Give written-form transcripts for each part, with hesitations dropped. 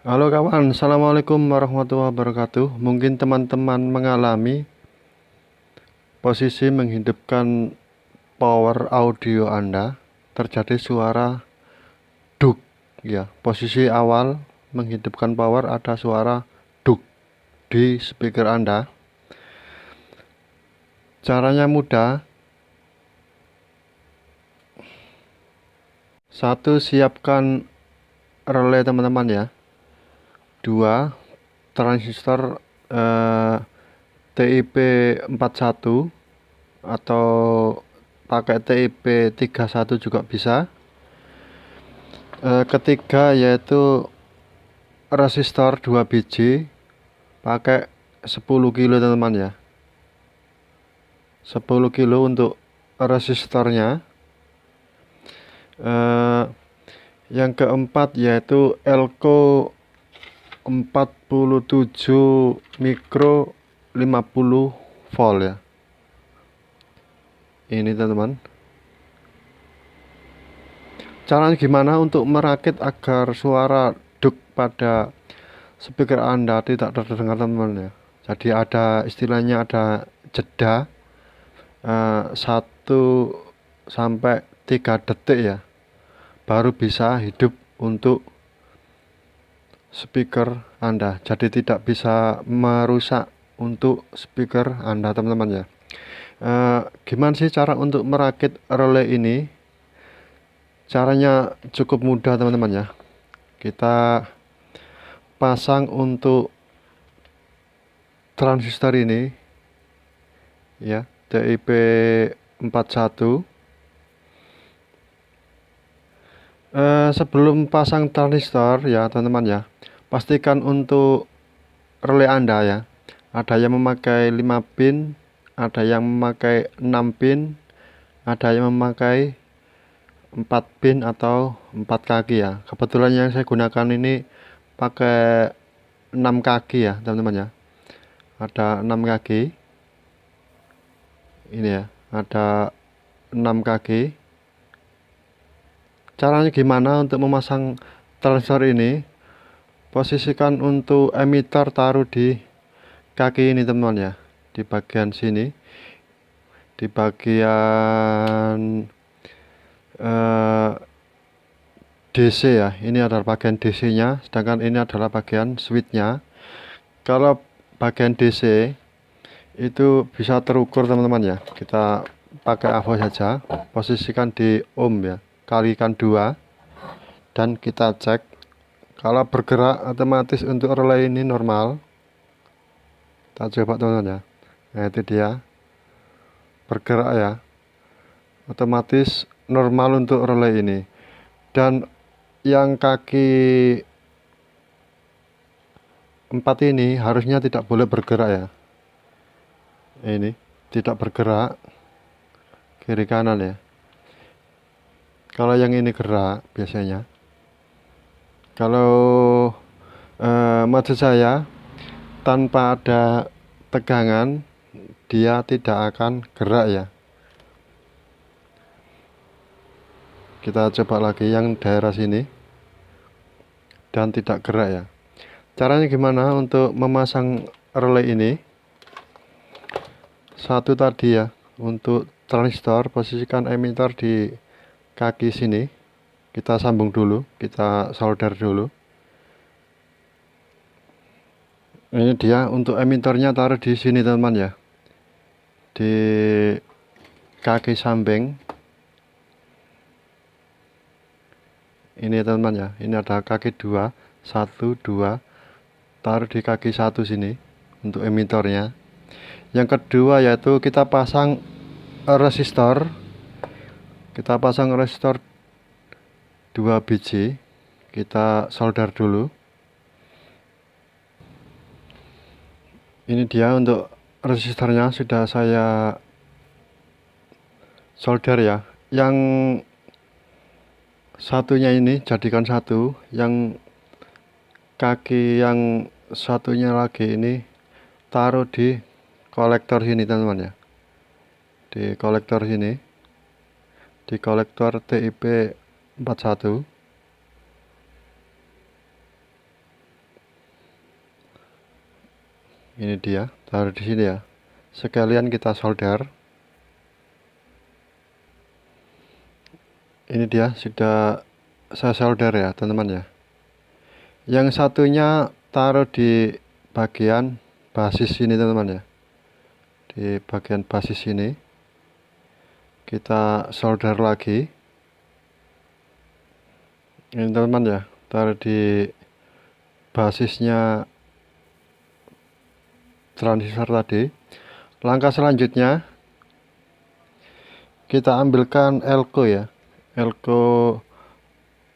Halo kawan, Assalamualaikum warahmatullahi wabarakatuh. Mungkin teman-teman mengalami posisi menghidupkan power audio Anda, terjadi suara duk. Ya, posisi awal menghidupkan power ada suara duk di speaker Anda. Caranya mudah. Satu, siapkan relay teman-teman ya. Dua, transistor TIP 41 atau pakai TIP 31 juga bisa. Ketiga yaitu resistor 2 biji pakai 10 kilo teman-teman ya. 10 kilo untuk resistornya. Yang keempat yaitu Elco 47 mikro 50 volt ya. Ini teman-teman. Caranya gimana untuk merakit agar suara duk pada speaker Anda tidak terdengar teman-teman ya. Jadi ada istilahnya ada jeda 1 sampai 3 detik ya, baru bisa hidup untuk speaker Anda. Jadi tidak bisa merusak untuk speaker Anda teman-teman ya. Gimana sih cara untuk merakit relay ini? Caranya cukup mudah teman-teman ya. Kita pasang untuk transistor ini ya, TIP 41. Sebelum pasang transistor ya teman-teman ya, pastikan untuk relay Anda ya, ada yang memakai 5 pin, ada yang memakai 6 pin, ada yang memakai 4 pin atau 4 kaki ya. Kebetulan yang saya gunakan ini pakai 6 kaki ya teman-teman ya. Ada 6 kaki. Ini ya, ada 6 kaki. Caranya gimana untuk memasang transistor ini? Posisikan untuk emitter taruh di kaki ini teman-teman ya, di bagian sini, di bagian DC ya. Ini adalah bagian DC nya, sedangkan ini adalah bagian switch nya. Kalau bagian DC itu bisa terukur teman-teman ya, kita pakai avo saja, posisikan di ohm ya, kalikan 2, dan kita cek. Kalau bergerak otomatis untuk relay ini normal. Kita coba teman-teman ya. Nah itu dia bergerak ya, otomatis normal untuk relay ini. Dan yang kaki 4 ini harusnya tidak boleh bergerak ya. Ini tidak bergerak kiri kanan ya. Kalau yang ini gerak biasanya. Kalau maksud saya tanpa ada tegangan dia tidak akan gerak ya. Kita coba lagi yang daerah sini dan tidak gerak ya. Caranya gimana untuk memasang relay ini? Satu tadi ya, untuk transistor posisikan emitter di kaki sini. Kita sambung dulu, kita solder dulu. Ini dia untuk emitternya, taruh di sini teman-teman ya, di kaki samping. Ini teman-teman ya, ini ada kaki 2, 1, 2, taruh di kaki 1 sini untuk emitternya. Yang kedua yaitu kita pasang resistor. Kita pasang resistor 2 biji. Kita solder dulu. Ini dia untuk resistornya sudah saya solder ya. Yang satunya ini jadikan satu, yang kaki yang satunya lagi ini taruh di kolektor sini teman-teman ya, di kolektor sini, di kolektor TIP 41. Ini dia, taruh di sini ya. Sekalian kita solder. Ini dia sudah saya solder ya teman-teman ya. Yang satunya taruh di bagian basis sini teman-teman ya. Di bagian basis ini kita solder lagi. Ini teman-teman ya, taruh di basisnya transistor tadi. Langkah selanjutnya kita ambilkan elko ya, elko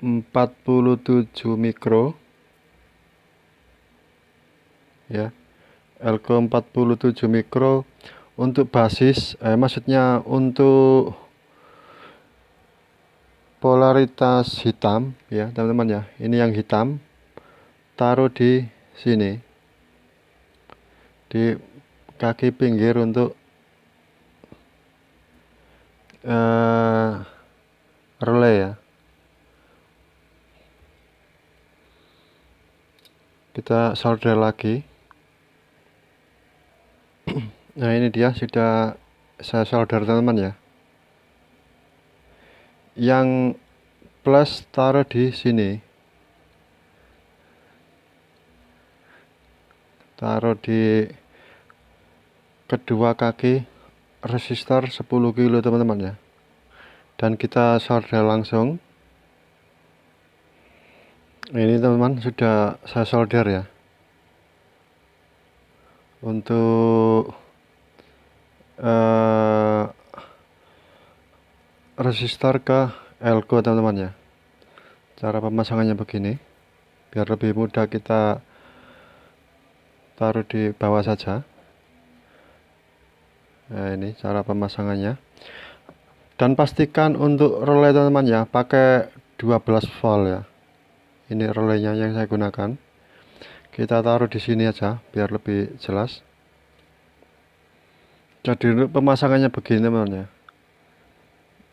47 mikro ya, elko 47 mikro untuk basis, maksudnya untuk polaritas hitam ya teman-teman ya. Ini yang hitam, taruh di sini di kaki pinggir untuk relay ya. Kita solder lagi. Nah ini dia sudah saya solder teman-teman ya. Yang plus taruh di sini, taruh di kedua kaki resistor 10 kilo teman-teman ya. Dan kita solder langsung. Ini teman-teman sudah saya solder ya. Untuk resistor ke elko teman-teman ya. Cara pemasangannya begini, biar lebih mudah kita taruh di bawah saja. Nah ini cara pemasangannya. Dan pastikan untuk relay teman-teman ya, pakai 12 volt ya. Ini relaynya yang saya gunakan. Kita taruh di sini aja biar lebih jelas. Jadi untuk pemasangannya begini teman-teman ya.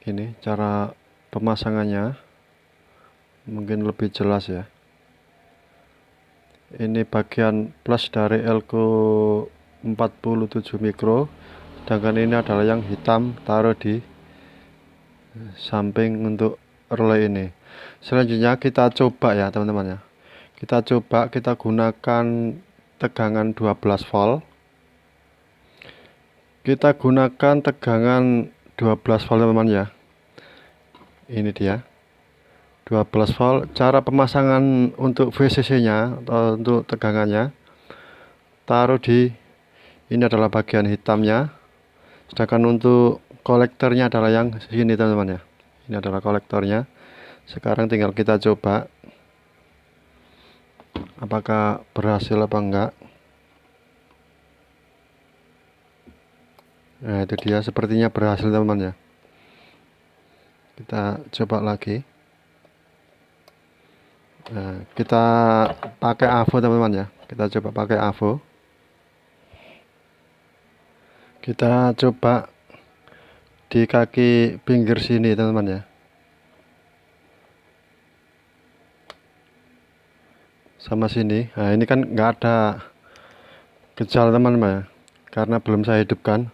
Ini cara pemasangannya mungkin lebih jelas ya. Ini bagian plus dari elko 47 mikro, sedangkan ini adalah yang hitam, taruh di samping untuk relay ini. Selanjutnya kita coba ya teman-teman ya. Kita coba, kita gunakan tegangan 12 volt. Kita gunakan tegangan 12 volt teman-teman ya. Ini dia 12 volt. Cara pemasangan untuk VCC nya atau untuk tegangannya, taruh di ini adalah bagian hitamnya, sedangkan untuk kolektornya adalah yang sini teman-teman ya. Ini adalah kolektornya. Sekarang tinggal kita coba apakah berhasil apa enggak. Nah itu dia, sepertinya berhasil teman-teman ya. Kita coba lagi. Nah, kita pakai AVO teman-teman ya. Kita coba pakai AVO. Kita coba di kaki pinggir sini teman-teman ya. Sama sini. Nah ini kan nggak ada gejala teman-teman ya, karena belum saya hidupkan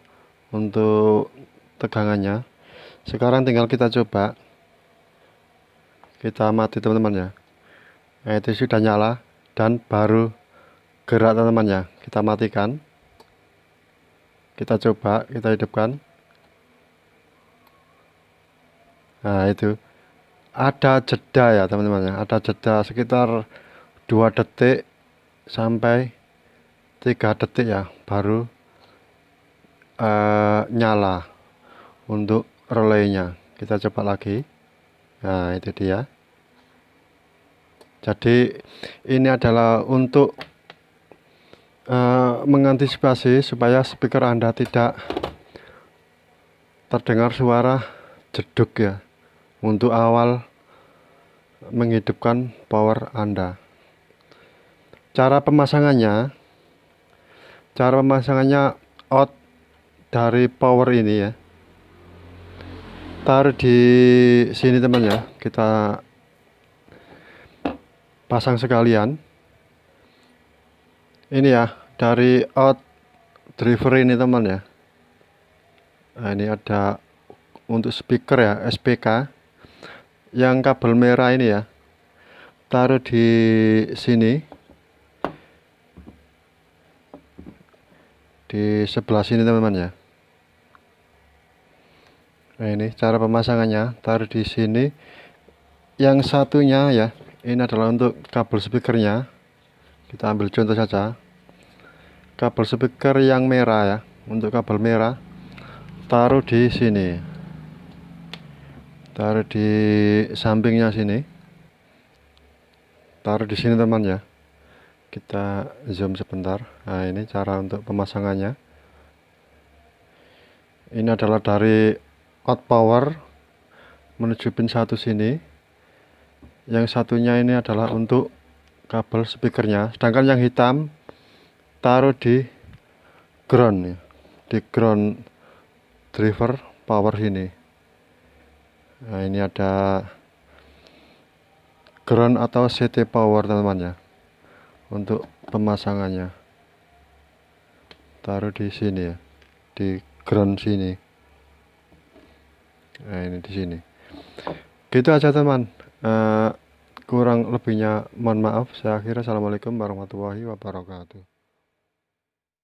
untuk tegangannya. Sekarang tinggal kita coba. Kita mati teman-teman ya. Nah itu sudah nyala dan baru gerak teman-teman ya. Kita matikan. Kita coba, kita hidupkan. Nah itu ada jeda ya teman-teman ya. Ada jeda sekitar 2 detik sampai 3 detik ya, baru nyala untuk relaynya. Kita coba lagi. Nah itu dia. Jadi ini adalah untuk mengantisipasi supaya speaker Anda tidak terdengar suara jeduk ya, untuk awal menghidupkan power Anda. Cara pemasangannya out dari power ini ya, taruh di sini teman ya. Kita pasang sekalian. Ini ya, dari out driver ini teman ya. Nah, ini ada untuk speaker ya, SPK yang kabel merah ini ya, taruh di sini, di sebelah sini teman-teman ya. Nah, ini cara pemasangannya, taruh di sini. Yang satunya ya, ini adalah untuk kabel speakernya. Kita ambil contoh saja, kabel speaker yang merah ya, untuk kabel merah taruh di sini, taruh di sampingnya sini, taruh di sini teman ya. Kita zoom sebentar. Nah, ini cara untuk pemasangannya. Ini adalah dari out power menuju pin 1 sini. Yang satunya ini adalah untuk kabel speakernya. Sedangkan yang hitam taruh di ground ya, di ground driver power sini. Nah, ini ada ground atau CT power teman-teman ya, untuk pemasangannya. Taruh di sini ya, di ground sini. Nah, ini di sini. Gitu aja teman. Kurang lebihnya mohon maaf. Saya akhiri. Assalamualaikum warahmatullahi wabarakatuh.